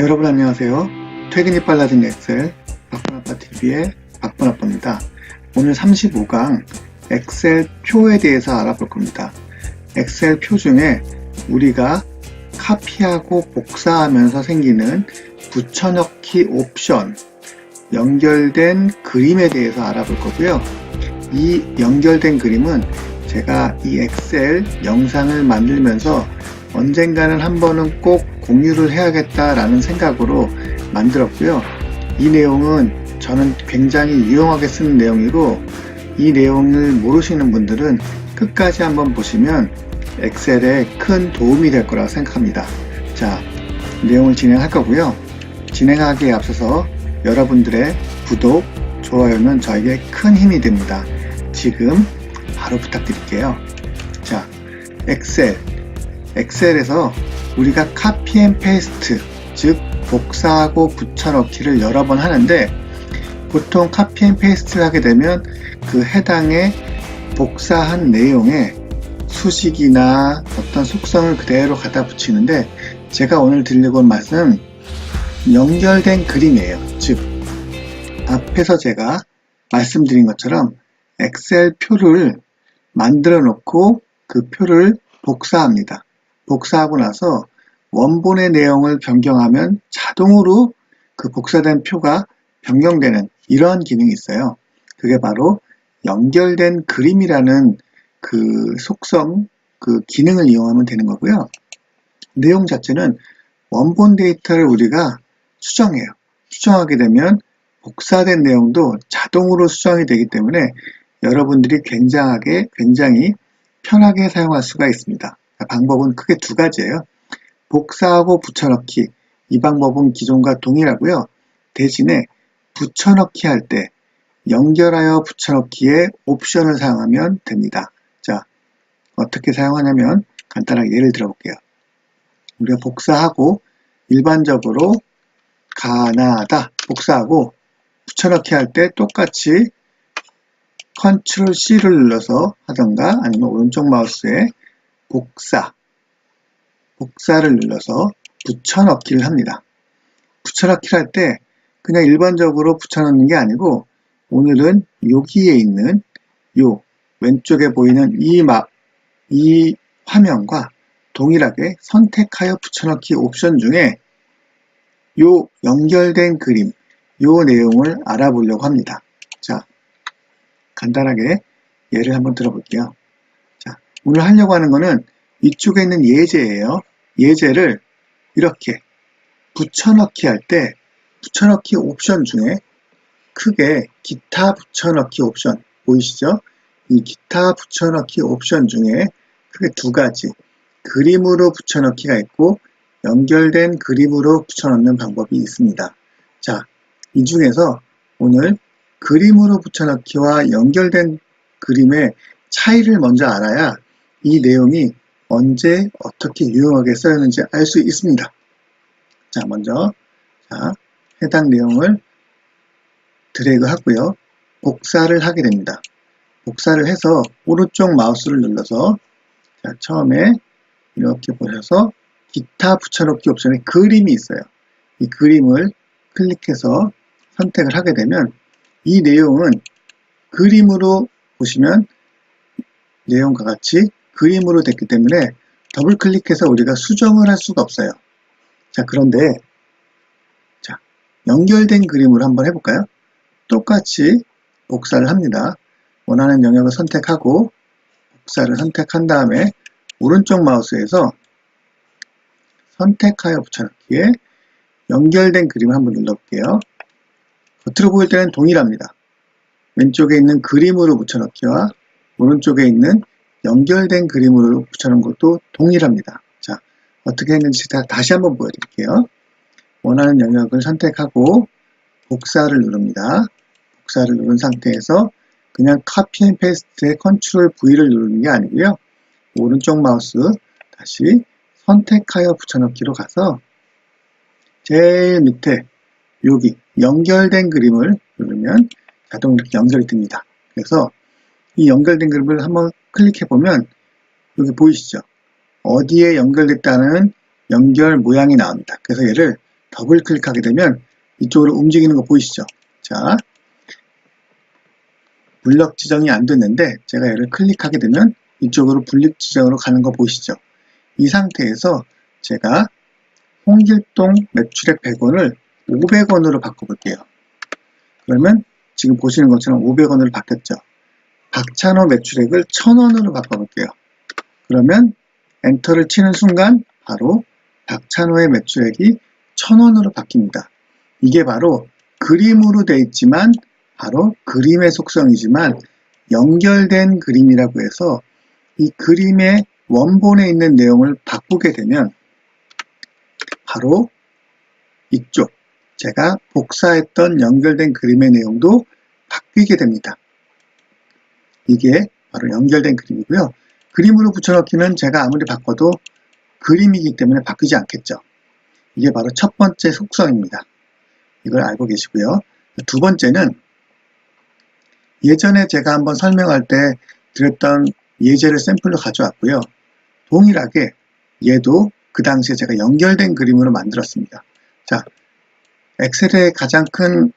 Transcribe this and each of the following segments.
여러분 안녕하세요. 퇴근이 빨라진 엑셀 박분아빠TV의 박분아빠입니다. 오늘 35강 엑셀 표에 대해서 알아볼 겁니다. 엑셀 표 중에 우리가 카피하고 복사하면서 생기는 붙여넣기 옵션, 연결된 그림에 대해서 알아볼 거고요. 이 연결된 그림은 제가 이 엑셀 영상을 만들면서 언젠가는 한 번은 꼭 공유를 해야겠다라는 생각으로 만들었고요. 이 내용은 저는 굉장히 유용하게 쓰는 내용이고, 이 내용을 모르시는 분들은 끝까지 한번 보시면 엑셀에 큰 도움이 될 거라고 생각합니다. 자, 내용을 진행할 거고요. 진행하기에 앞서서 여러분들의 구독, 좋아요는 저에게 큰 힘이 됩니다. 지금 바로 부탁드릴게요. 자, 엑셀에서 우리가 카피 앤 페이스트, 즉 복사하고 붙여넣기를 여러 번 하는데, 보통 카피 앤 페이스트를 하게 되면 그 해당의 복사한 내용에 수식이나 어떤 속성을 그대로 갖다 붙이는데, 제가 오늘 드리려고 한 말씀은 연결된 그림이에요. 즉 앞에서 제가 말씀드린 것처럼 엑셀 표를 만들어 놓고 그 표를 복사합니다. 복사하고 나서 원본의 내용을 변경하면 자동으로 그 복사된 표가 변경되는 이러한 기능이 있어요. 그게 바로 연결된 그림이라는 그 속성, 그 기능을 이용하면 되는 거고요. 내용 자체는 원본 데이터를 우리가 수정해요. 수정하게 되면 복사된 내용도 자동으로 수정이 되기 때문에 여러분들이 굉장히 편하게 사용할 수가 있습니다. 방법은 크게 두 가지예요. 복사하고 붙여넣기, 이 방법은 기존과 동일하고요. 대신에 붙여넣기 할 때 연결하여 붙여넣기의 옵션을 사용하면 됩니다. 자, 어떻게 사용하냐면 간단하게 예를 들어 볼게요. 우리가 복사하고 일반적으로 가나다 복사하고 붙여넣기 할 때 똑같이 Ctrl C를 눌러서 하던가 아니면 오른쪽 마우스에 복사를 눌러서 붙여넣기를 합니다. 붙여넣기를 할 때 그냥 일반적으로 붙여넣는 게 아니고, 오늘은 여기에 있는 요 왼쪽에 보이는 이 화면과 동일하게 선택하여 붙여넣기 옵션 중에 요 연결된 그림, 요 내용을 알아보려고 합니다. 자, 간단하게 예를 한번 들어볼게요. 자, 오늘 하려고 하는 거는 위쪽에 있는 예제예요. 예제를 이렇게 붙여넣기 할 때 붙여넣기 옵션 중에 크게 기타 붙여넣기 옵션 보이시죠? 이 기타 붙여넣기 옵션 중에 크게 두 가지, 그림으로 붙여넣기가 있고 연결된 그림으로 붙여넣는 방법이 있습니다. 자, 이 중에서 오늘 그림으로 붙여넣기와 연결된 그림의 차이를 먼저 알아야 이 내용이 언제 어떻게 유용하게 쓰였는지 알 수 있습니다. 자, 먼저 해당 내용을 드래그 하고요. 복사를 하게 됩니다. 복사를 해서 오른쪽 마우스를 눌러서, 자, 처음에 이렇게 보셔서 기타 붙여넣기 옵션에 그림이 있어요. 이 그림을 클릭해서 선택을 하게 되면 이 내용은 그림으로 보시면 내용과 같이 그림으로 됐기 때문에 더블 클릭해서 우리가 수정을 할 수가 없어요. 자, 그런데 자, 연결된 그림으로 한번 해볼까요? 똑같이 복사를 합니다. 원하는 영역을 선택하고 복사를 선택한 다음에 오른쪽 마우스에서 선택하여 붙여넣기에 연결된 그림을 한번 눌러볼게요. 겉으로 보일 때는 동일합니다. 왼쪽에 있는 그림으로 붙여넣기와 오른쪽에 있는 연결된 그림으로 붙여놓은 것도 동일합니다. 자, 어떻게 했는지 다시 한번 보여드릴게요. 원하는 영역을 선택하고 복사를 누릅니다. 복사를 누른 상태에서 그냥 카피 앤 페이스트의 Ctrl V를 누르는 게 아니고요. 오른쪽 마우스 다시 선택하여 붙여넣기로 가서 제일 밑에 여기 연결된 그림을 누르면 자동으로 이렇게 연결이 됩니다. 그래서 이 연결된 그림을 한번 클릭해 보면 여기 보이시죠? 어디에 연결됐다는 연결 모양이 나옵니다. 그래서 얘를 더블 클릭하게 되면 이쪽으로 움직이는 거 보이시죠? 자, 블럭 지정이 안 됐는데 제가 얘를 클릭하게 되면 이쪽으로 블럭 지정으로 가는 거 보이시죠? 이 상태에서 제가 홍길동 매출액 100원을 500원으로 바꿔볼게요. 그러면 지금 보시는 것처럼 500원으로 바뀌었죠. 박찬호 매출액을 1000원으로 바꿔볼게요. 그러면 엔터를 치는 순간 바로 박찬호의 매출액이 1000원으로 바뀝니다. 이게 바로 그림으로 되어 있지만 바로 그림의 속성이지만 연결된 그림이라고 해서 이 그림의 원본에 있는 내용을 바꾸게 되면 바로 이쪽 제가 복사했던 연결된 그림의 내용도 바뀌게 됩니다. 이게 바로 연결된 그림이고요. 그림으로 붙여넣기는 제가 아무리 바꿔도 그림이기 때문에 바뀌지 않겠죠. 이게 바로 첫 번째 속성입니다. 이걸 알고 계시고요. 두 번째는 예전에 제가 한번 설명할 때 드렸던 예제를 샘플로 가져왔고요. 동일하게 얘도 그 당시에 제가 연결된 그림으로 만들었습니다. 자, 엑셀의 가장 큰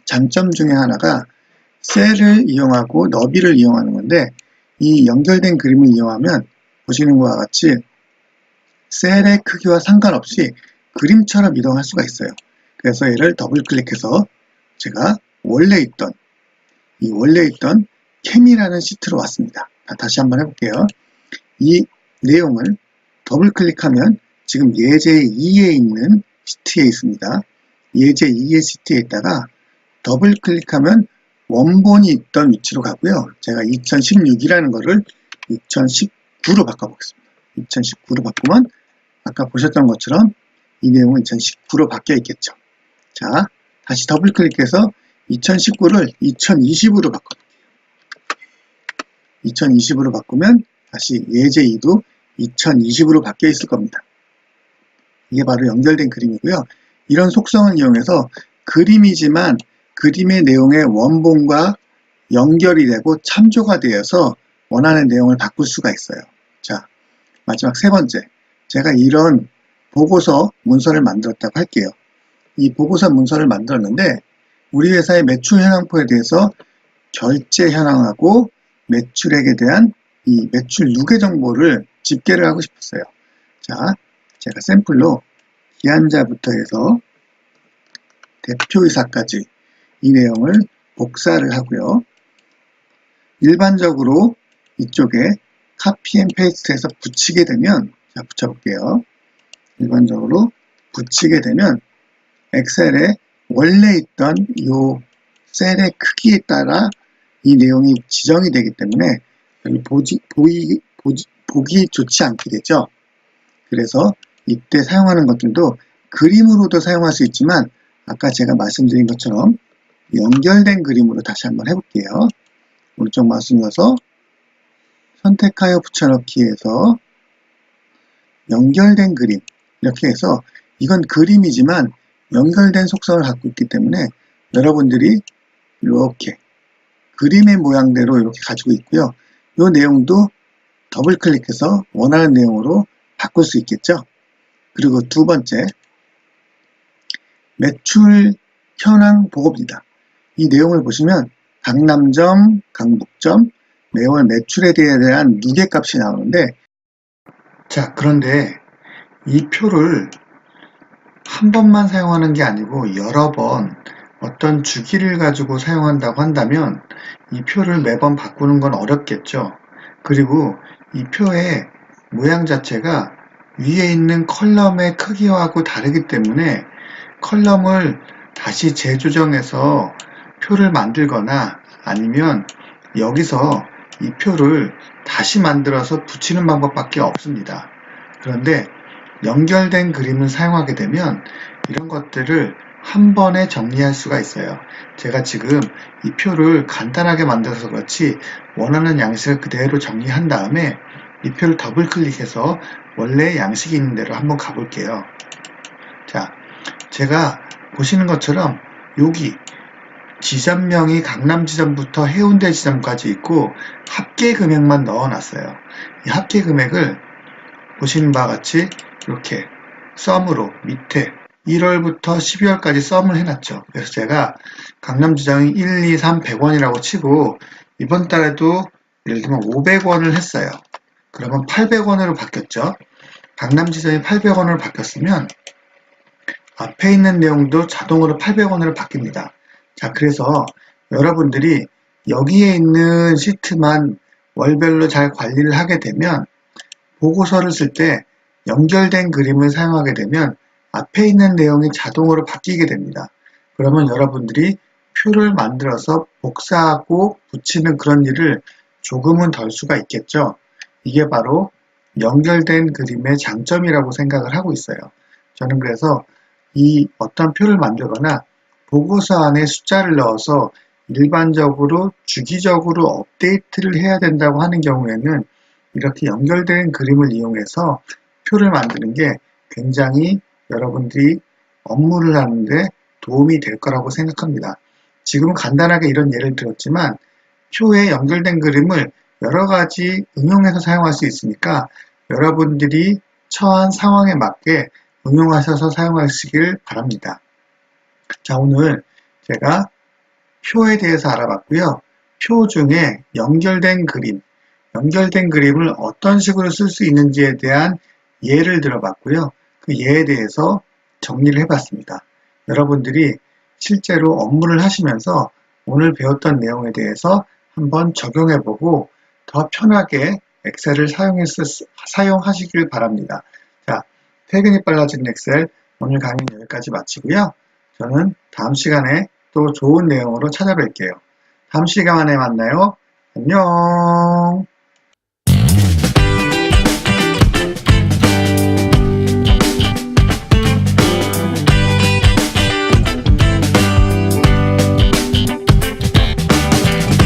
장점 중에 하나가 셀을 이용하고 너비를 이용하는 건데 이 연결된 그림을 이용하면 보시는 것과 같이 셀의 크기와 상관없이 그림처럼 이동할 수가 있어요. 그래서 얘를 더블 클릭해서 제가 원래 있던 캠이라는 시트로 왔습니다. 다시 한번 해볼게요. 이 내용을 더블 클릭하면 지금 예제 2에 있는 시트에 있습니다. 예제 2의 시트에 있다가 더블 클릭하면 원본이 있던 위치로 가고요. 제가 2016이라는 거를 2019로 바꿔보겠습니다. 2019로 바꾸면 아까 보셨던 것처럼 이 내용은 2019로 바뀌어 있겠죠. 자, 다시 더블 클릭해서 2019를 2020으로 바꿔볼게요. 2020으로 바꾸면 다시 예제 2도 2020으로 바뀌어 있을 겁니다. 이게 바로 연결된 그림이고요. 이런 속성을 이용해서 그림이지만 그림의 내용의 원본과 연결이 되고 참조가 되어서 원하는 내용을 바꿀 수가 있어요. 자, 마지막 세 번째. 제가 이런 보고서 문서를 만들었다고 할게요. 이 보고서 문서를 만들었는데 우리 회사의 매출 현황표에 대해서 결제 현황하고 매출액에 대한 이 매출 누계 정보를 집계를 하고 싶었어요. 자, 제가 샘플로 기한자부터 해서 대표이사까지 이 내용을 복사를 하고요. 일반적으로 이쪽에 카피 앤 페이스트해서 붙이게 되면, 자, 붙여볼게요. 일반적으로 붙이게 되면 엑셀에 원래 있던 이 셀의 크기에 따라 이 내용이 지정이 되기 때문에 보기 좋지 않게 되죠. 그래서 이때 사용하는 것들도 그림으로도 사용할 수 있지만 아까 제가 말씀드린 것처럼 연결된 그림으로 다시 한번 해볼게요. 오른쪽 마우스 눌러서 선택하여 붙여넣기에서 연결된 그림 이렇게 해서 이건 그림이지만 연결된 속성을 갖고 있기 때문에 여러분들이 이렇게 그림의 모양대로 이렇게 가지고 있고요. 이 내용도 더블 클릭해서 원하는 내용으로 바꿀 수 있겠죠. 그리고 두 번째, 매출 현황 보고입니다. 이 내용을 보시면 강남점, 강북점, 매월 매출에 대한 누계값이 나오는데, 자, 그런데 이 표를 한 번만 사용하는 게 아니고 여러 번 어떤 주기를 가지고 사용한다고 한다면 이 표를 매번 바꾸는 건 어렵겠죠. 그리고 이 표의 모양 자체가 위에 있는 컬럼의 크기하고 다르기 때문에 컬럼을 다시 재조정해서 표를 만들거나 아니면 여기서 이 표를 다시 만들어서 붙이는 방법밖에 없습니다. 그런데 연결된 그림을 사용하게 되면 이런 것들을 한 번에 정리할 수가 있어요. 제가 지금 이 표를 간단하게 만들어서 그렇지 원하는 양식을 그대로 정리한 다음에 이 표를 더블 클릭해서 원래 양식이 있는 대로 한번 가볼게요. 자, 제가 보시는 것처럼 여기 지점명이 강남 지점부터 해운대 지점까지 있고 합계 금액만 넣어놨어요. 이 합계 금액을 보시는 바와 같이 이렇게 썸으로 밑에 1월부터 12월까지 썸을 해놨죠. 그래서 제가 강남주점이 1, 2, 3, 100원이라고 치고 이번 달에도 예를 들면 500원을 했어요. 그러면 800원으로 바뀌었죠. 강남지점이 800원으로 바뀌었으면 앞에 있는 내용도 자동으로 800원으로 바뀝니다. 자, 그래서 여러분들이 여기에 있는 시트만 월별로 잘 관리를 하게 되면 보고서를 쓸 때 연결된 그림을 사용하게 되면 앞에 있는 내용이 자동으로 바뀌게 됩니다. 그러면 여러분들이 표를 만들어서 복사하고 붙이는 그런 일을 조금은 덜 수가 있겠죠. 이게 바로 연결된 그림의 장점이라고 생각을 하고 있어요. 저는 그래서 이 어떤 표를 만들거나 보고서 안에 숫자를 넣어서 일반적으로 주기적으로 업데이트를 해야 된다고 하는 경우에는 이렇게 연결된 그림을 이용해서 표를 만드는 게 굉장히 여러분들이 업무를 하는데 도움이 될 거라고 생각합니다. 지금은 간단하게 이런 예를 들었지만 표에 연결된 그림을 여러 가지 응용해서 사용할 수 있으니까 여러분들이 처한 상황에 맞게 응용하셔서 사용하시길 바랍니다. 자, 오늘 제가 표에 대해서 알아봤고요. 표 중에 연결된 그림을 어떤 식으로 쓸 수 있는지에 대한 예를 들어봤고요. 그 예에 대해서 정리를 해봤습니다. 여러분들이 실제로 업무를 하시면서 오늘 배웠던 내용에 대해서 한번 적용해보고 더 편하게 엑셀을 사용하시길 바랍니다. 자, 퇴근이 빨라지는 엑셀 오늘 강의는 여기까지 마치고요. 저는 다음 시간에 또 좋은 내용으로 찾아뵐게요. 다음 시간에 만나요. 안녕.